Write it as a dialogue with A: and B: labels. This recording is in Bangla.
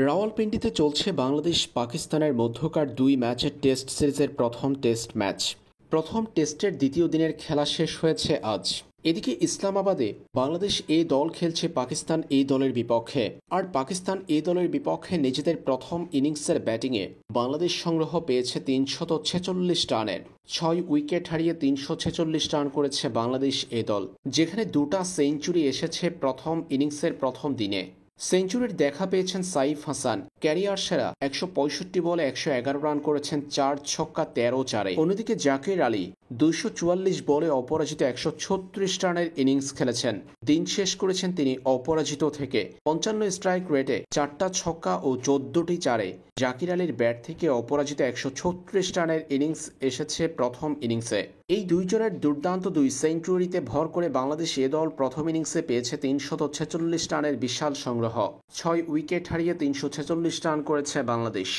A: রাওয়ালপিন্ডিতে চলছে বাংলাদেশ পাকিস্তানের মধ্যকার দুই ম্যাচের টেস্ট সিরিজের প্রথম টেস্ট ম্যাচ। প্রথম টেস্টের দ্বিতীয় দিনের খেলা শেষ হয়েছে আজ। এদিকে ইসলামাবাদে বাংলাদেশ এ দল খেলছে পাকিস্তান এই দলের বিপক্ষে। আর পাকিস্তান এই দলের বিপক্ষে নিজেদের প্রথম ইনিংসের ব্যাটিংয়ে বাংলাদেশ সংগ্রহ পেয়েছে ৩৪৬ রানের। ৬ উইকেট হারিয়ে ৩৪৬ রান করেছে বাংলাদেশ এ দল, যেখানে দুটা সেঞ্চুরি এসেছে প্রথম ইনিংসের প্রথম দিনে। সেঞ্চুরির দেখা পেয়েছেন সাইফ হাসান, ক্যারিয়ার সেরা ১৬৫ বলে ১১১ রান করেছেন, ৪ ছক্কা ১৩ চারে। অন্যদিকে জাকির আলী ২৪৪ বলে অপরাজিত ১৩৬ রানের ইনিংস খেলেছেন। দিন শেষ করেছেন তিনি অপরাজিত থেকে ৫৫ স্ট্রাইক রেটে ৪টা ছক্কা ও ১৪টি চারে। জাকির আলীর ব্যাট থেকে অপরাজিত ১৩৬ রানের ইনিংস এসেছে প্রথম ইনিংসে। এই দুইজনের দুর্দান্ত দুই সেঞ্চুরিতে ভর করে বাংলাদেশ এ দল প্রথম ইনিংসে পেয়েছে ৩৪৬ রানের বিশাল সংগ্রহ। ৬ উইকেট হারিয়ে ৩৪৬ রান করেছে বাংলাদেশ।